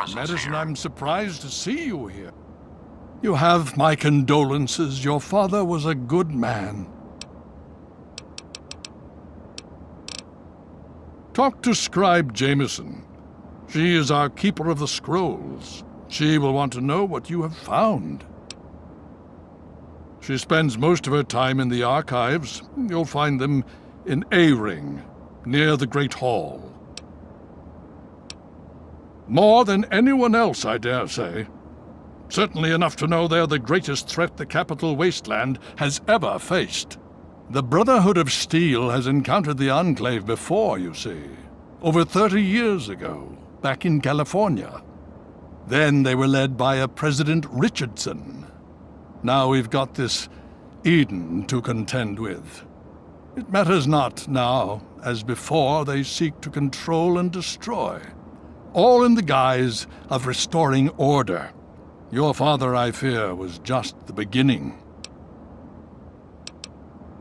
presence Madison, here. I'm surprised to see you here. You have my condolences. Your father was a good man. Talk to Scribe Jameson. She is our keeper of the scrolls. She will want to know what you have found. She spends most of her time in the archives. You'll find them in A-Ring, near the Great Hall. More than anyone else, I dare say. Certainly enough to know they're the greatest threat the capital wasteland has ever faced. The Brotherhood of Steel has encountered the Enclave before, you see. Over 30 years ago, back in California. Then they were led by a President Richardson. Now we've got this Eden to contend with. It matters not now, as before they seek to control and destroy. All in the guise of restoring order. Your father, I fear, was just the beginning.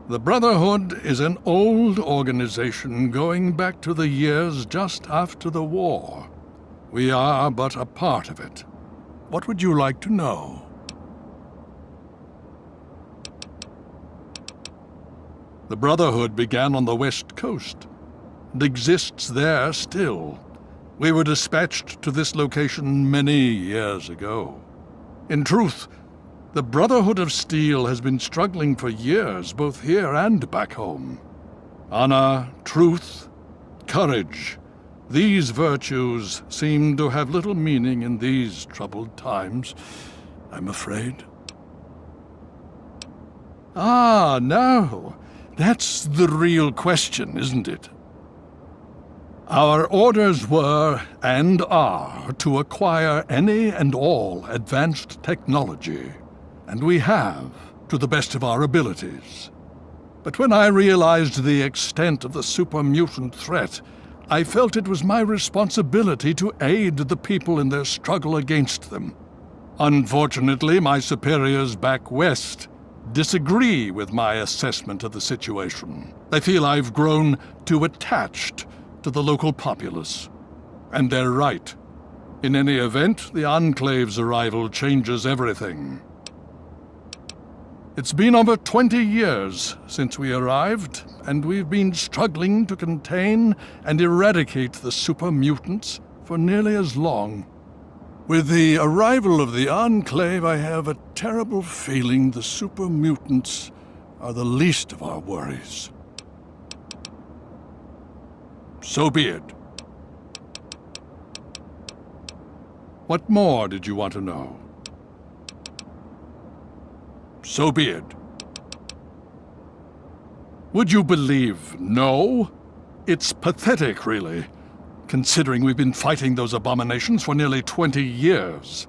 The Brotherhood is an old organization going back to the years just after the war. We are but a part of it. What would you like to know? The Brotherhood began on the West Coast and exists there still. We were dispatched to this location many years ago. In truth, the Brotherhood of Steel has been struggling for years, both here and back home. Honor, truth, courage. These virtues seem to have little meaning in these troubled times, I'm afraid. Ah, now, that's the real question, isn't it? Our orders were, and are, to acquire any and all advanced technology, and we have, to the best of our abilities. But when I realized the extent of the super-mutant threat, I felt it was my responsibility to aid the people in their struggle against them. Unfortunately, my superiors back west disagree with my assessment of the situation. They feel I've grown too attached to the local populace. And they're right. In any event, the Enclave's arrival changes everything. It's been over 20 years since we arrived, and we've been struggling to contain and eradicate the super-mutants for nearly as long. With the arrival of the Enclave, I have a terrible feeling the super-mutants are the least of our worries. So be it. What more did you want to know? So be it. Would you believe no? It's pathetic, really, considering we've been fighting those abominations for nearly 20 years.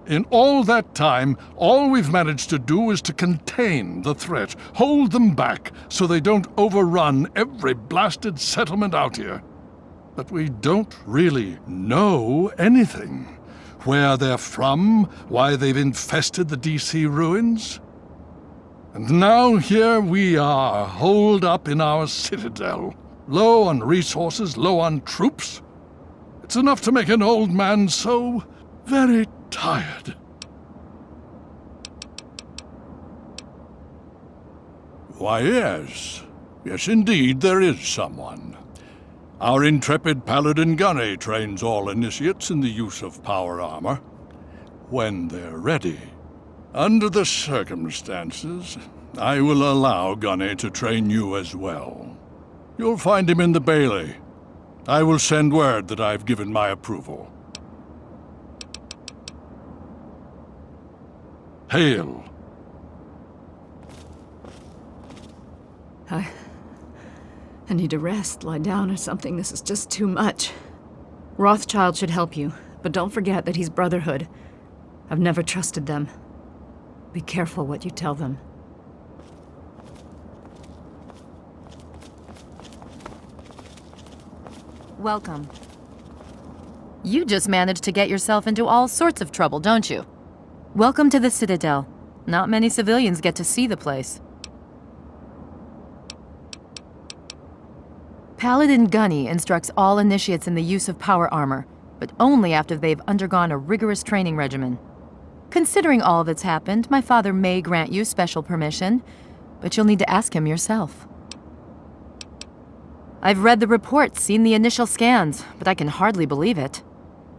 In all that time, all we've managed to do is to contain the threat, hold them back so they don't overrun every blasted settlement out here. But we don't really know anything. Where they're from, why they've infested the DC ruins. And now here we are, holed up in our citadel, low on resources, low on troops. It's enough to make an old man so very tired. Why, yes. Yes, indeed, there is someone. Our intrepid Paladin Gunny trains all initiates in the use of power armor. When they're ready. Under the circumstances, I will allow Gunny to train you as well. You'll find him in the Bailey. I will send word that I've given my approval. Hail. I need to rest, lie down or something. This is just too much. Rothschild should help you, but don't forget that he's Brotherhood. I've never trusted them. Be careful what you tell them. Welcome. You just managed to get yourself into all sorts of trouble, don't you? Welcome to the Citadel. Not many civilians get to see the place. Paladin Gunny instructs all initiates in the use of power armor. but only after they've undergone a rigorous training regimen. Considering all that's happened, my father may grant you special permission, but you'll need to ask him yourself. I've read the reports, seen the initial scans, but I can hardly believe it.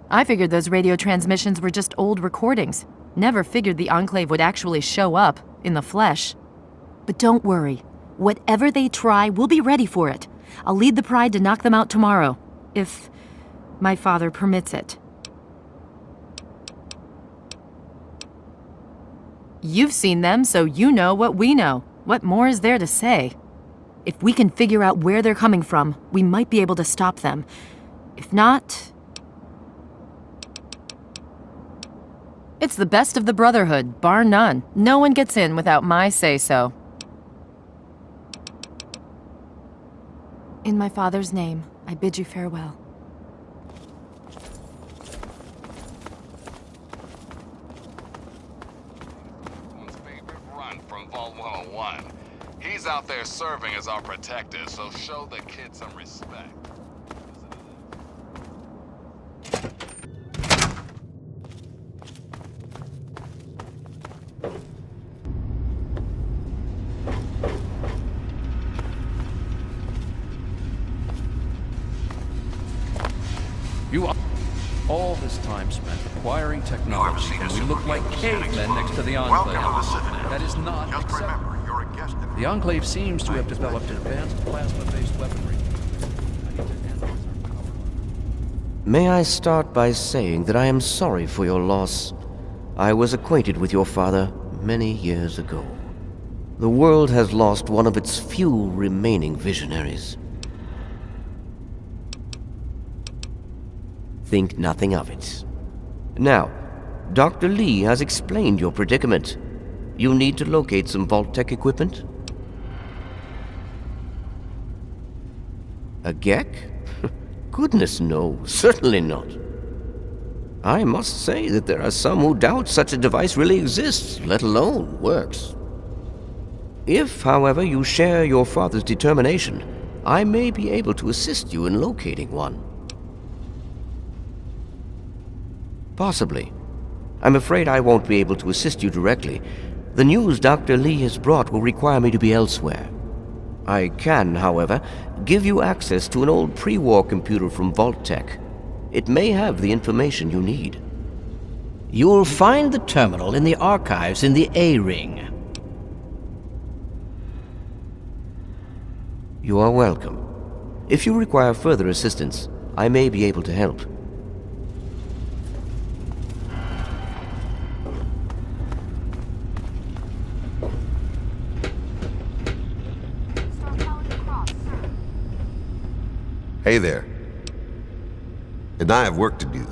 I figured those radio transmissions were just old recordings. Never figured the Enclave would actually show up, in the flesh. But don't worry. Whatever they try, we'll be ready for it. I'll lead the Pride to knock them out tomorrow, if my father permits it. You've seen them, so you know what we know. What more is there to say? If we can figure out where they're coming from, we might be able to stop them. If not... It's the best of the Brotherhood, bar none. No one gets in without my say-so. In my father's name, I bid you farewell. Favorite run from Vault 101. He's out there serving as our protector, so show the kid some respect. You are all this time spent acquiring technology, and we look like cavemen next to the Enclave. That is not acceptable. The Enclave seems to have developed advanced plasma-based weaponry. May I start by saying that I am sorry for your loss. I was acquainted with your father many years ago. The world has lost one of its few remaining visionaries. Think nothing of it. Now, Dr. Lee has explained your predicament. You need to locate some Vault-Tec equipment? A GEC? Goodness no, certainly not. I must say that there are some who doubt such a device really exists, let alone works. If, however, you share your father's determination, I may be able to assist you in locating one. Possibly. I'm afraid I won't be able to assist you directly. The news Dr. Lee has brought will require me to be elsewhere. I can, however, give you access to an old pre-war computer from Vault-Tec. It may have the information you need. You'll find the terminal in the archives in the A-Ring. You are welcome. If you require further assistance, I may be able to help. Hey there. And I have work to do.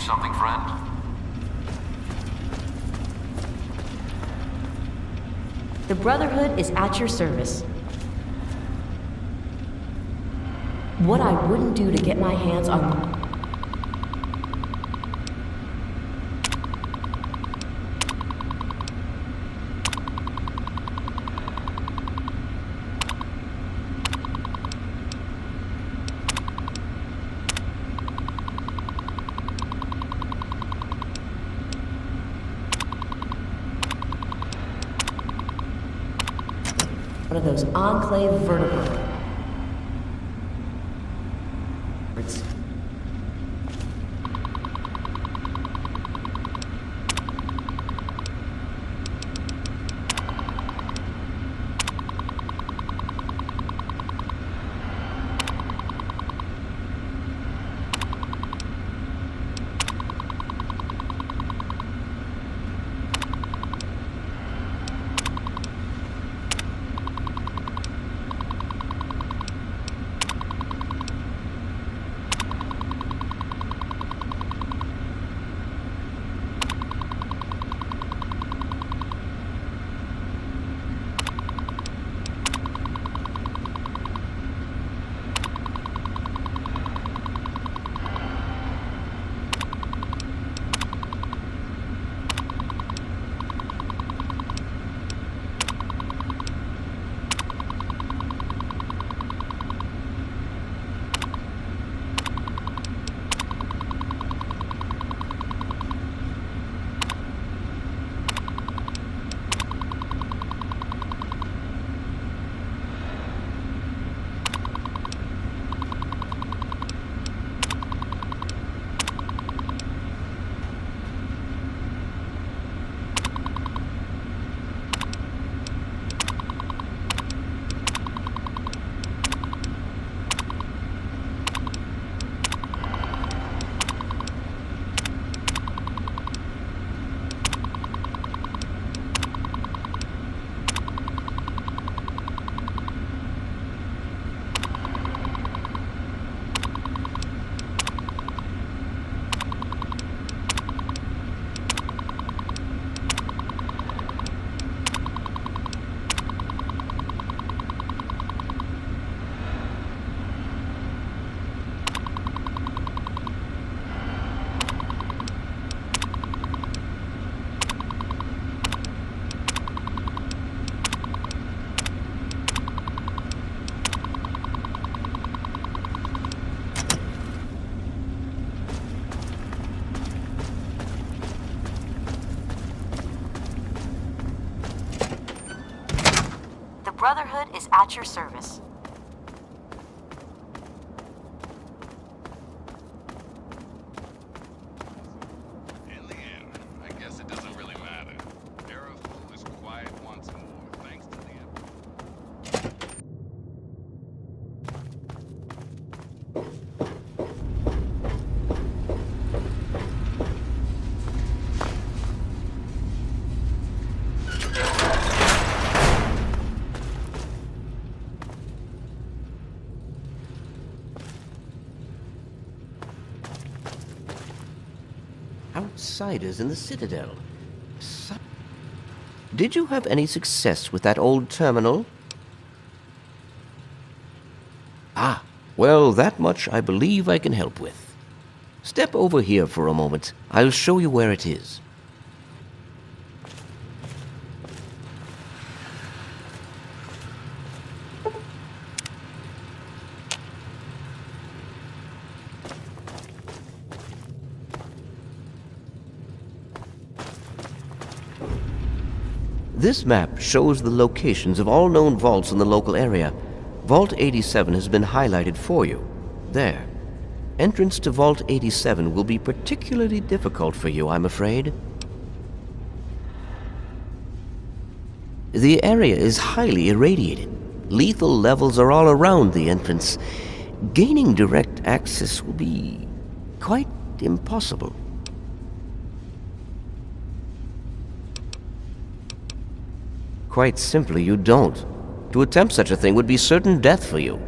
Something, friend? The Brotherhood is at your service. What I wouldn't do to get my hands on... one of those Enclave vertebrates. Brotherhood is at your service. In the end, I guess it doesn't really matter. Erafu is quiet once more, thanks to the... Outsiders in the Citadel. Did you have any success with that old terminal? Ah, well, that much I believe I can help with. Step over here for a moment. I'll show you where it is. This map shows the locations of all known vaults in the local area. Vault 87 has been highlighted for you. There. Entrance to Vault 87 will be particularly difficult for you, I'm afraid. The area is highly irradiated. Lethal levels are all around the entrance. Gaining direct access will be quite impossible. Quite simply, you don't. To attempt such a thing would be certain death for you.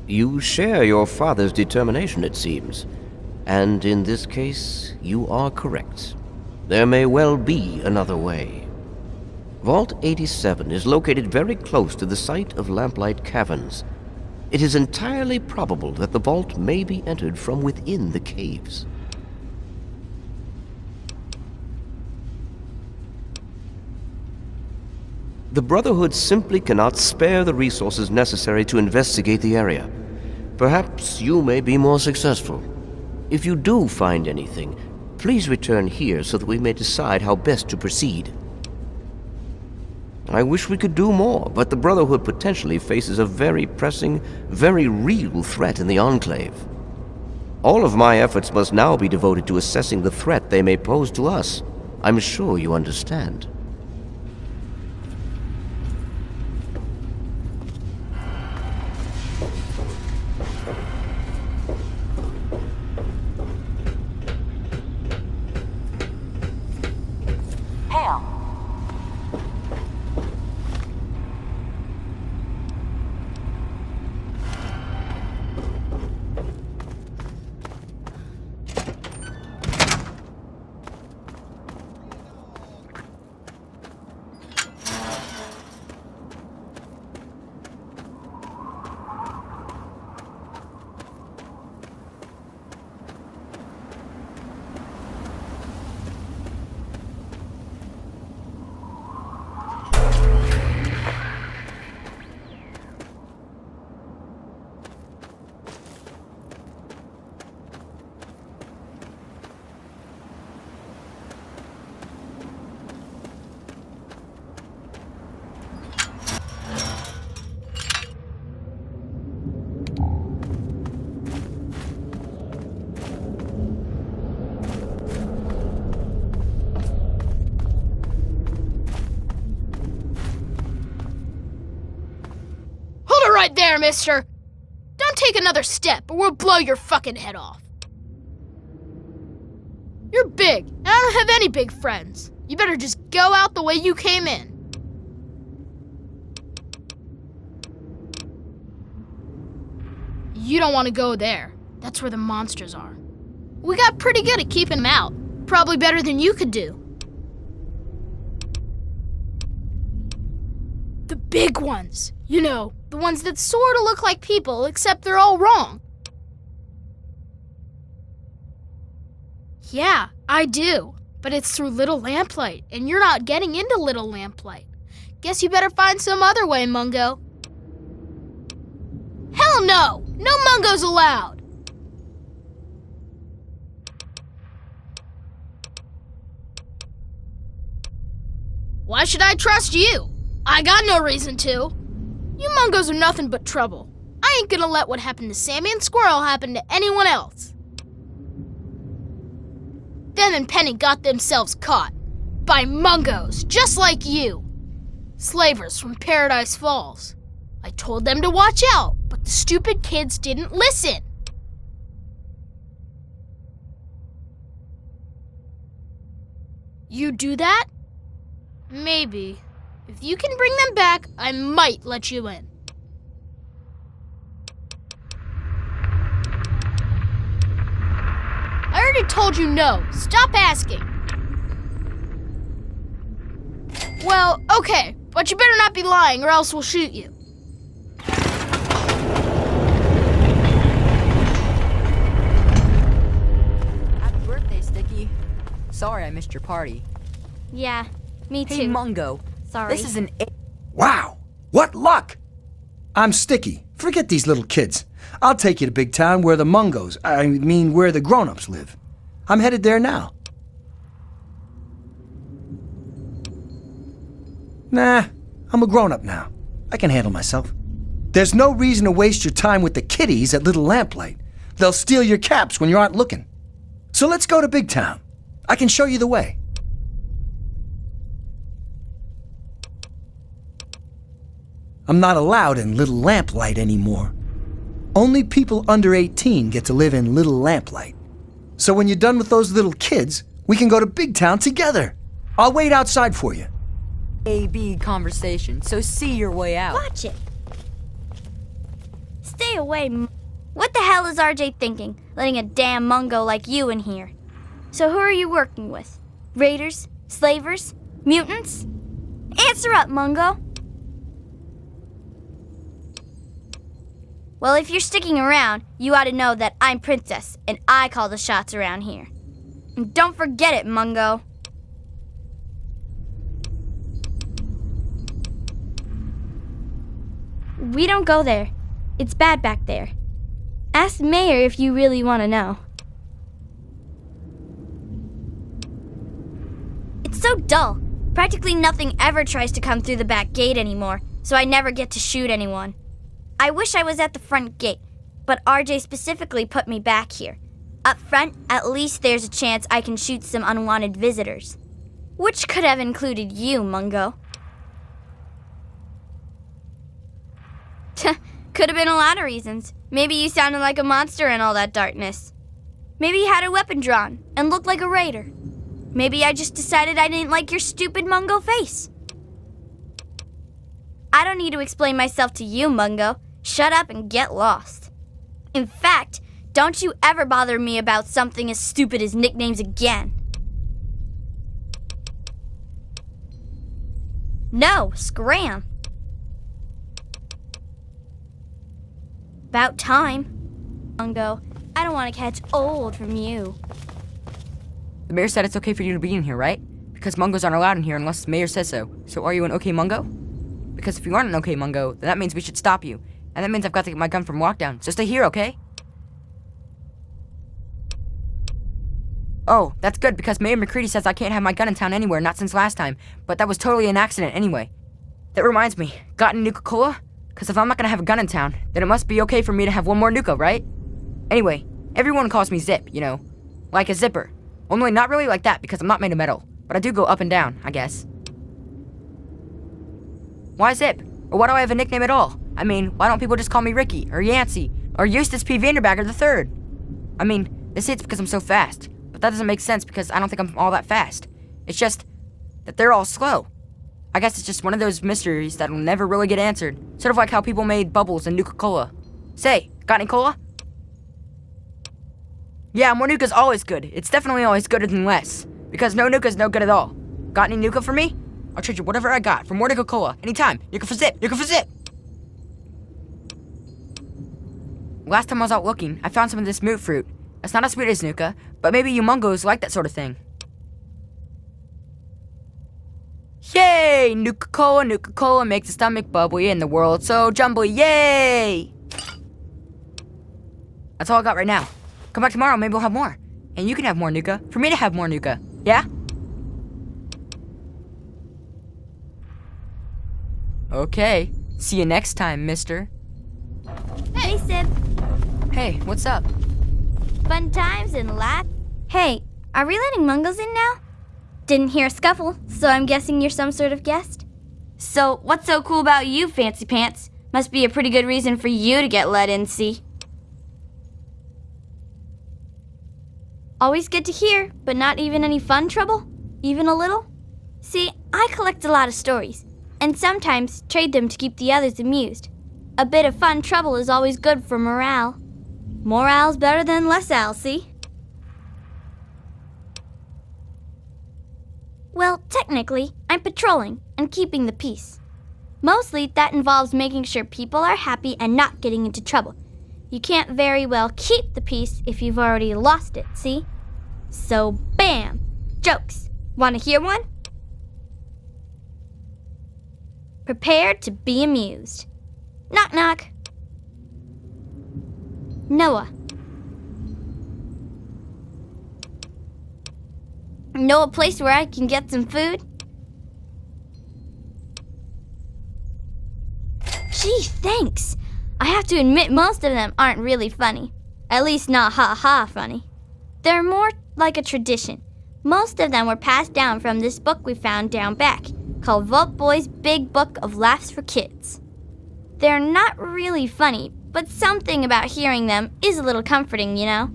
You share your father's determination, it seems. And in this case, you are correct. There may well be another way. Vault 87 is located very close to the site of Lamplight Caverns. It is entirely probable that the vault may be entered from within the caves. The Brotherhood simply cannot spare the resources necessary to investigate the area. Perhaps you may be more successful. If you do find anything, please return here so that we may decide how best to proceed. I wish we could do more, but the Brotherhood potentially faces a very pressing, very real threat in the Enclave. All of my efforts must now be devoted to assessing the threat they may pose to us. I'm sure you understand. Right there, mister! Don't take another step or we'll blow your fucking head off. You're big, and I don't have any big friends. You better just go out the way you came in. You don't want to go there. That's where the monsters are. We got pretty good at keeping them out. Probably better than you could do. The big ones. You know, the ones that sort of look like people, except they're all wrong. Yeah, I do. But it's through Little Lamplight, and you're not getting into Little Lamplight. Guess you better find some other way, Mungo. Hell no! No Mungos allowed! Why should I trust you? I got no reason to. You Mungos are nothing but trouble. I ain't gonna let what happened to Sammy and Squirrel happen to anyone else. Them and Penny got themselves caught. By Mungos, just like you. Slavers from Paradise Falls. I told them to watch out, but the stupid kids didn't listen. You do that? Maybe. If you can bring them back, I might let you in. I already told you no. Stop asking. Well, okay, but you better not be lying or else we'll shoot you. Happy birthday, Sticky. Sorry I missed your party. Yeah, me too. Hey, Mungo. Sorry. This is an... Wow, what luck! I'm Sticky. Forget these little kids. I'll take you to Big Town where the Mungos, where the grown-ups live. I'm headed there now. Nah, I'm a grown-up now. I can handle myself. There's no reason to waste your time with the kiddies at Little Lamplight. They'll steal your caps when you aren't looking. So let's go to Big Town. I can show you the way. I'm not allowed in Little Lamplight anymore. Only people under 18 get to live in Little Lamplight. So when you're done with those little kids, we can go to Big Town together. I'll wait outside for you. A-B conversation, so see your way out. Watch it. Stay away. What the hell is RJ thinking, letting a damn Mungo like you in here? So who are you working with? Raiders? Slavers? Mutants? Answer up, Mungo. Well, if you're sticking around, you ought to know that I'm Princess, and I call the shots around here. And don't forget it, Mungo. We don't go there. It's bad back there. Ask the mayor if you really want to know. It's so dull. Practically nothing ever tries to come through the back gate anymore, so I never get to shoot anyone. I wish I was at the front gate, but RJ specifically put me back here. Up front, at least there's a chance I can shoot some unwanted visitors. Which could have included you, Mungo. Could have been a lot of reasons. Maybe you sounded like a monster in all that darkness. Maybe you had a weapon drawn and looked like a raider. Maybe I just decided I didn't like your stupid Mungo face. I don't need to explain myself to you, Mungo. Shut up and get lost. In fact, don't you ever bother me about something as stupid as nicknames again. No, scram. About time. Mungo, I don't want to catch old from you. The mayor said it's okay for you to be in here, right? Because Mungos aren't allowed in here unless the mayor says so. So are you an okay Mungo? Because if you aren't an okay Mungo, then that means we should stop you. And that means I've got to get my gun from lockdown. So stay here, okay? Oh, that's good because Mayor McCready says I can't have my gun in town anywhere, not since last time. But that was totally an accident anyway. That reminds me, got any Nuka-Cola? Because if I'm not gonna have a gun in town, then it must be okay for me to have one more Nuka, right? Anyway, everyone calls me Zip, you know. Like a zipper. Only not really like that because I'm not made of metal. But I do go up and down, I guess. Why Zip? Or why do I have a nickname at all? I mean, why don't people just call me Ricky, or Yancey, or Eustace P. Vanderbagger III? I mean, they say it's because I'm so fast, but that doesn't make sense because I don't think I'm all that fast. It's just that they're all slow. I guess it's just one of those mysteries that'll never really get answered. Sort of like how people made Bubbles and Nuka-Cola. Say, got any cola? Yeah, more Nuka's always good. It's definitely always gooder than less. Because no Nuka's no good at all. Got any Nuka for me? I'll trade you whatever I got for more Nuka-Cola. Anytime. Nuka for Zip. Nuka for Zip. Last time I was out looking, I found some of this moot fruit. It's not as sweet as Nuka, but maybe you Mungos like that sort of thing. Yay! Nuka-Cola makes the stomach bubbly and the world so jumbly. Yay! That's all I got right now. Come back tomorrow, maybe we'll have more. And you can have more Nuka, for me to have more Nuka. Yeah? Okay. See you next time, mister. Hey, Sib. Hey, what's up? Fun times and laugh. Hey, are we letting Mungos in now? Didn't hear a scuffle, so I'm guessing you're some sort of guest? So, what's so cool about you, Fancy Pants? Must be a pretty good reason for you to get let in, see? Always good to hear, but not even any fun trouble? Even a little? See, I collect a lot of stories, and sometimes trade them to keep the others amused. A bit of fun trouble is always good for morale. Morale's better than less al, see? Well, technically, I'm patrolling and keeping the peace. Mostly, that involves making sure people are happy and not getting into trouble. You can't very well keep the peace if you've already lost it, see? So, bam! Jokes. Want to hear one? Prepare to be amused. Knock knock. Noah. Know a place where I can get some food? Gee, thanks. I have to admit most of them aren't really funny. At least not ha-ha funny. They're more like a tradition. Most of them were passed down from this book we found down back, called Vault Boy's Big Book of Laughs for Kids. They're not really funny, but something about hearing them is a little comforting, you know?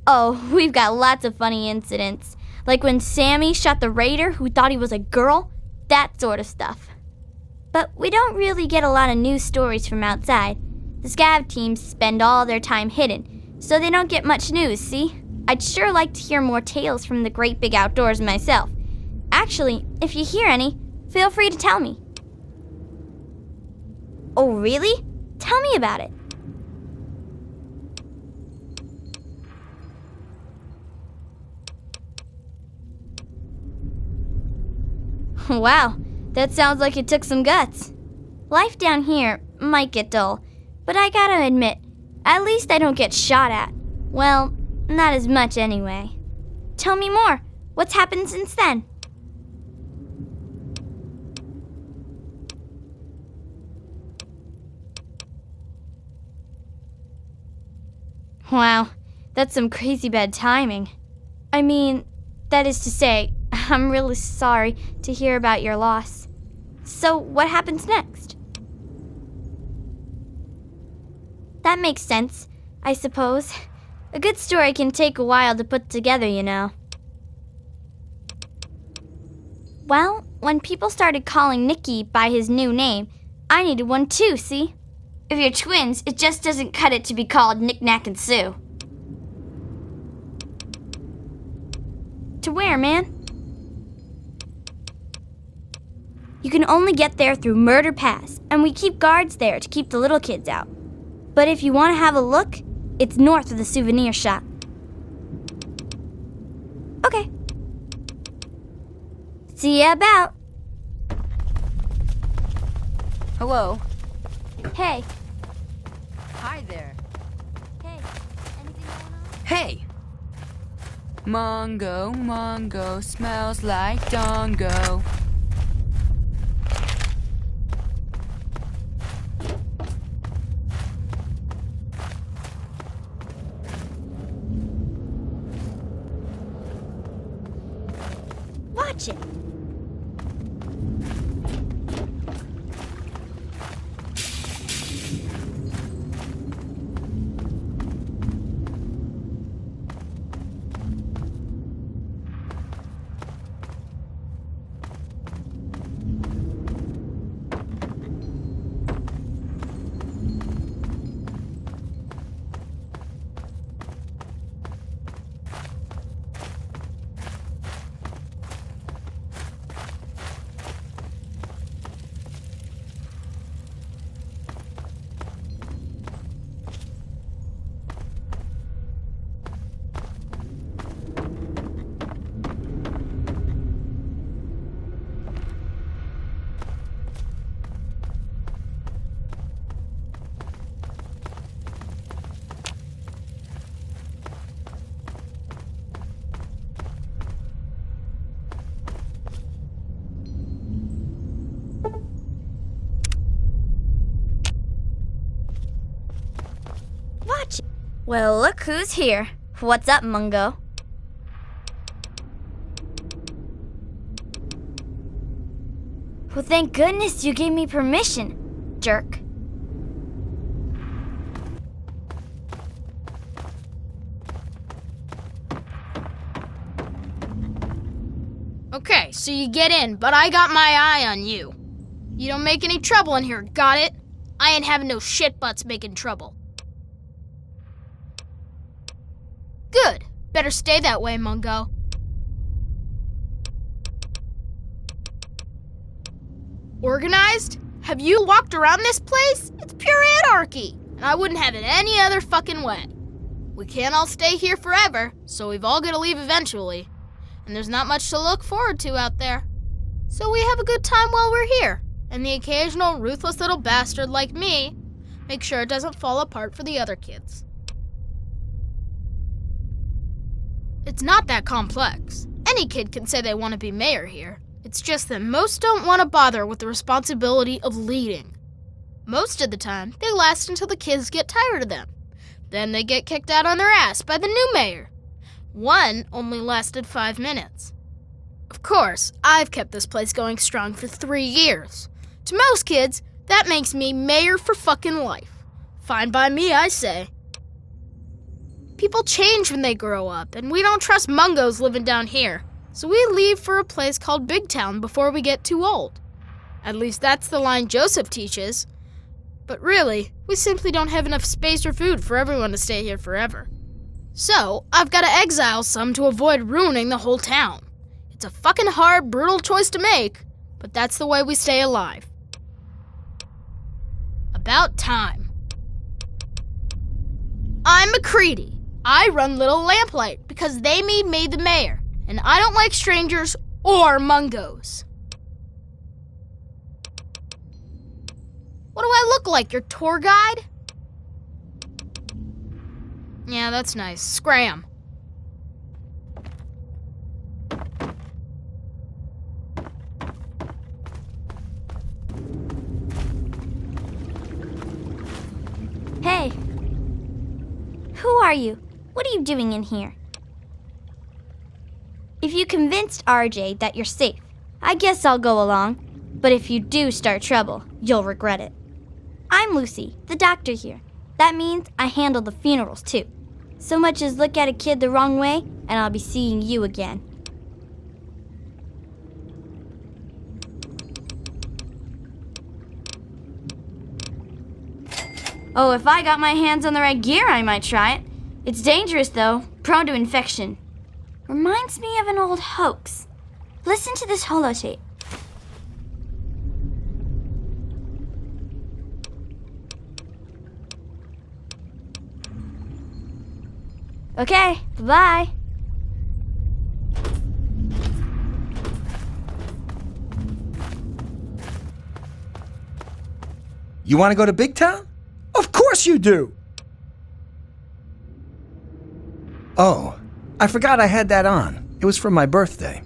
Oh, we've got lots of funny incidents. Like when Sammy shot the raider who thought he was a girl. That sort of stuff. But we don't really get a lot of news stories from outside. The scav teams spend all their time hidden, so they don't get much news, see? I'd sure like to hear more tales from the great big outdoors myself. Actually, if you hear any, feel free to tell me. Oh, really? Tell me about it. Wow, that sounds like it took some guts. Life down here might get dull, but I gotta admit, at least I don't get shot at. Well, not as much anyway. Tell me more. What's happened since then? Wow, that's some crazy bad timing. I mean, that is to say, I'm really sorry to hear about your loss. So, what happens next? That makes sense, I suppose. A good story can take a while to put together, you know. Well, when people started calling Nicky by his new name, I needed one too, see? If you're twins, it just doesn't cut it to be called Nick, Nack, and Sue. To where, man? You can only get there through Murder Pass, and we keep guards there to keep the little kids out. But if you want to have a look, it's north of the souvenir shop. Okay. See ya about. Hello. Hey. Hi there. Hey. Anything going on? Hey! Mungo, smells like Dongo. Watch it. Well, look who's here. What's up, Mungo? Well, thank goodness you gave me permission, jerk. Okay, so you get in, but I got my eye on you. You don't make any trouble in here, got it? I ain't having no shit butts making trouble. Good. Better stay that way, Mungo. Organized? Have you walked around this place? It's pure anarchy, and I wouldn't have it any other fucking way. We can't all stay here forever, so we've all got to leave eventually. And there's not much to look forward to out there. So we have a good time while we're here, and the occasional ruthless little bastard like me make sure it doesn't fall apart for the other kids. It's not that complex. Any kid can say they want to be mayor here. It's just that most don't want to bother with the responsibility of leading. Most of the time, they last until the kids get tired of them. Then they get kicked out on their ass by the new mayor. One only lasted 5 minutes. Of course, I've kept this place going strong for 3 years. To most kids, that makes me mayor for fucking life. Fine by me, I say. People change when they grow up, and we don't trust Mungos living down here. So we leave for a place called Big Town before we get too old. At least that's the line Joseph teaches. But really, we simply don't have enough space or food for everyone to stay here forever. So, I've got to exile some to avoid ruining the whole town. It's a fucking hard, brutal choice to make, but that's the way we stay alive. About time. I'm McCready. I run Little Lamplight because they made me the mayor, and I don't like strangers or Mungos. What do I look like, your tour guide? Yeah, that's nice. Scram. Hey. Who are you? What are you doing in here? If you convinced RJ that you're safe, I guess I'll go along. But if you do start trouble, you'll regret it. I'm Lucy, the doctor here. That means I handle the funerals too. So much as look at a kid the wrong way, and I'll be seeing you again. Oh, if I got my hands on the right gear, I might try it. It's dangerous, though, prone to infection. Reminds me of an old hoax. Listen to this holotape. Okay, bye-bye. You want to go to Big Town? Of course you do! Oh, I forgot I had that on. It was for my birthday.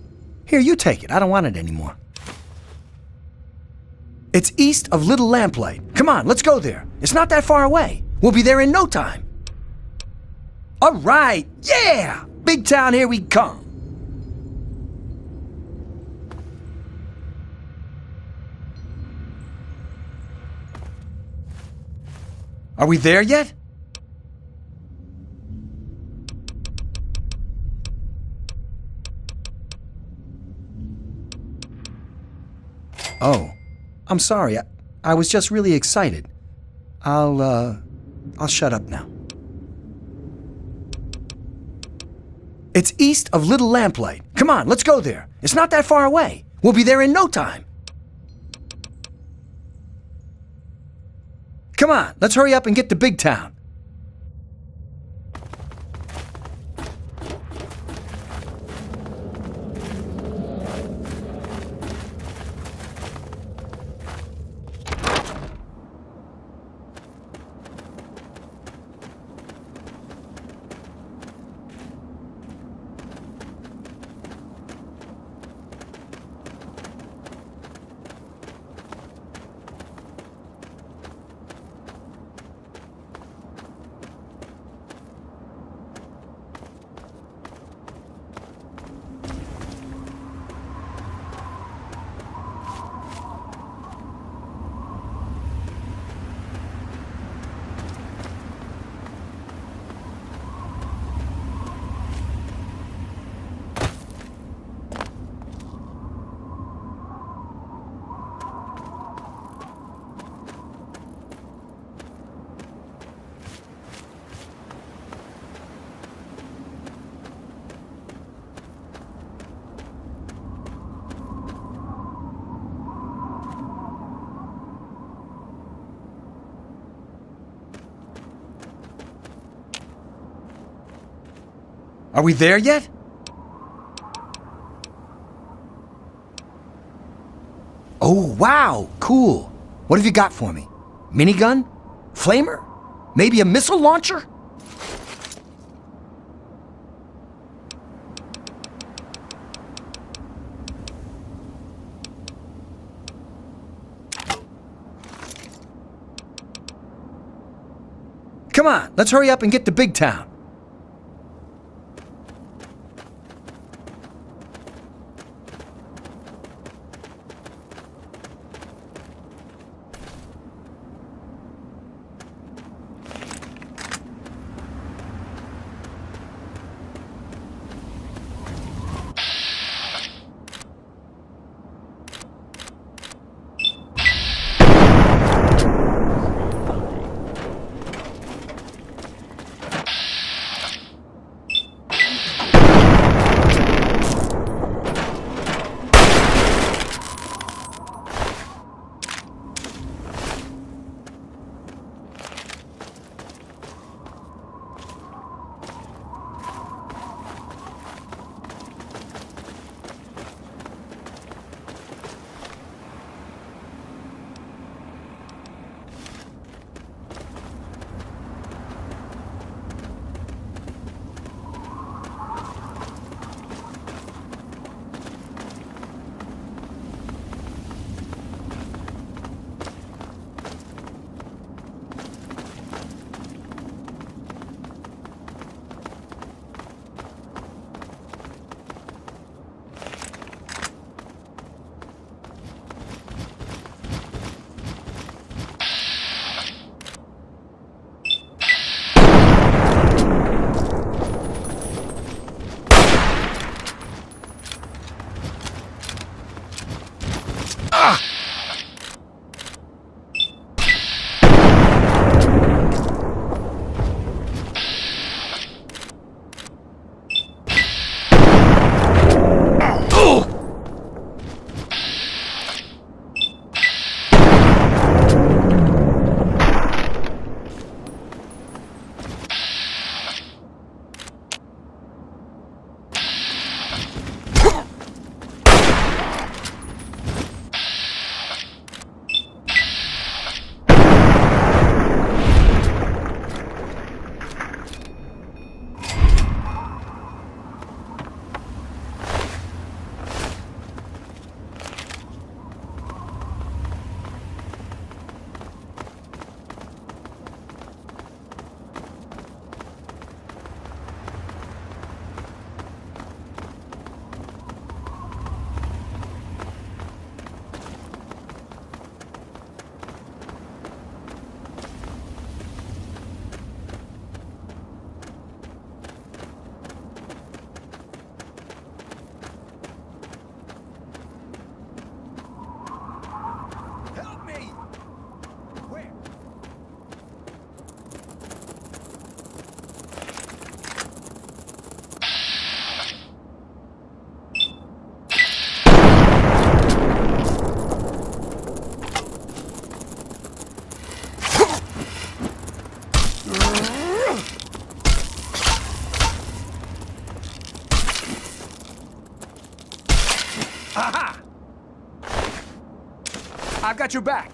Here, you take it. I don't want it anymore. It's east of Little Lamplight. Come on, let's go there. It's not that far away. We'll be there in no time. All right, yeah! Big Town, here we come. Are we there yet? Oh, I'm sorry. I was just really excited. I'll shut up now. It's east of Little Lamplight. Come on, let's go there. It's not that far away. We'll be there in no time. Come on, let's hurry up and get to Big Town. Are we there yet? Oh, wow, cool. What have you got for me? Minigun? Flamer? Maybe a missile launcher? Come on, let's hurry up and get to Big Town. Aha! I've got your back.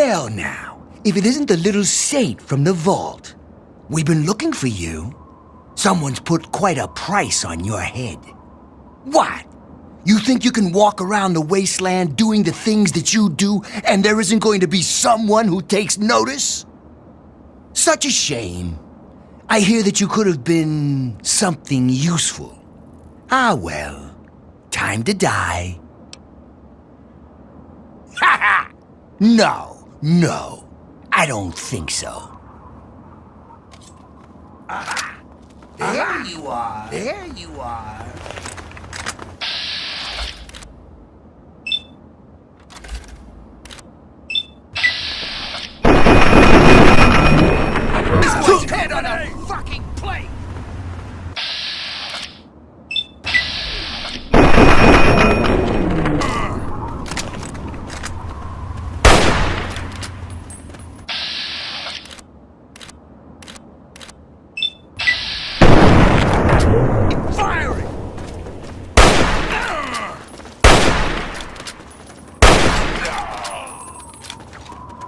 Well now, if it isn't the little saint from the vault. We've been looking for you. Someone's put quite a price on your head. What? You think you can walk around the wasteland doing the things that you do, and there isn't going to be someone who takes notice? Such a shame. I hear that you could have been something useful. Ah well, time to die. Ha ha! No, I don't think so. Aha! There you are. There you are. Put your head on a fucking plate! Firing!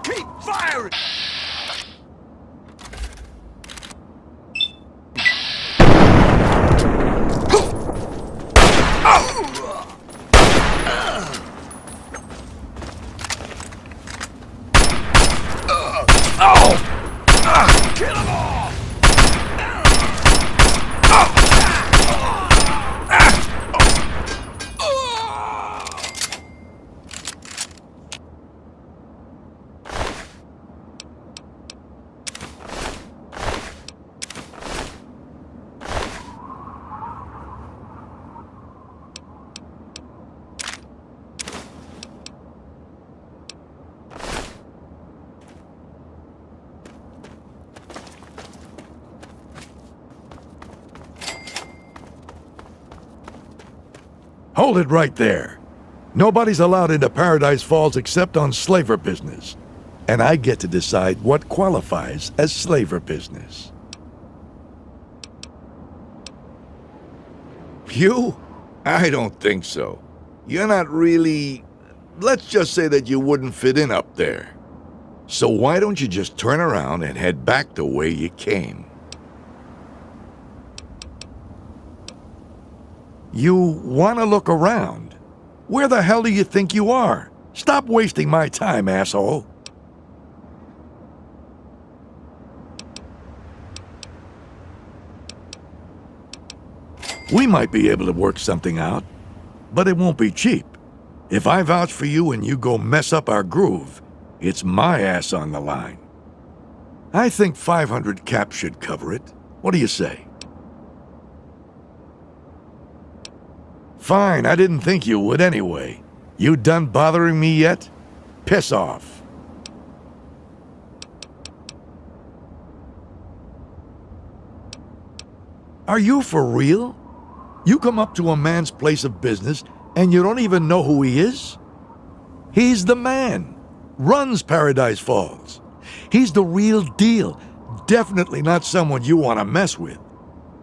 Keep firing! Kill them all! Hold it right there. Nobody's allowed into Paradise Falls except on slaver business. And I get to decide what qualifies as slaver business. You? I don't think so. You're not really... Let's just say that you wouldn't fit in up there. So why don't you just turn around and head back the way you came? You want to look around? Where the hell do you think you are? Stop wasting my time, asshole. We might be able to work something out, but it won't be cheap. If I vouch for you and you go mess up our groove, it's my ass on the line. I think 500 caps should cover it. What do you say? Fine, I didn't think you would anyway. You done bothering me yet? Piss off. Are you for real? You come up to a man's place of business and you don't even know who he is? He's the man. Runs Paradise Falls. He's the real deal. Definitely not someone you want to mess with.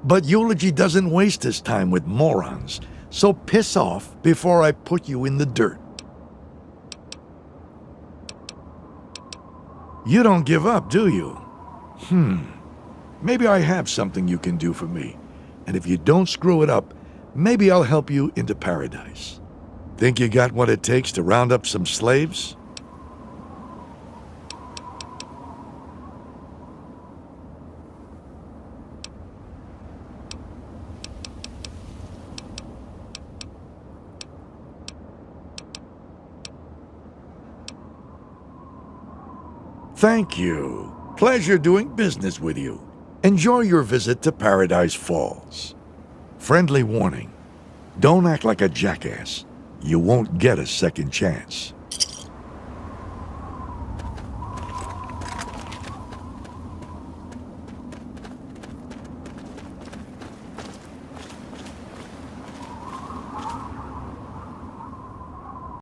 But Eulogy doesn't waste his time with morons. So piss off before I put you in the dirt. You don't give up, do you? Maybe I have something you can do for me. And if you don't screw it up, maybe I'll help you into paradise. Think you got what it takes to round up some slaves? Thank you. Pleasure doing business with you. Enjoy your visit to Paradise Falls. Friendly warning. Don't act like a jackass. You won't get a second chance.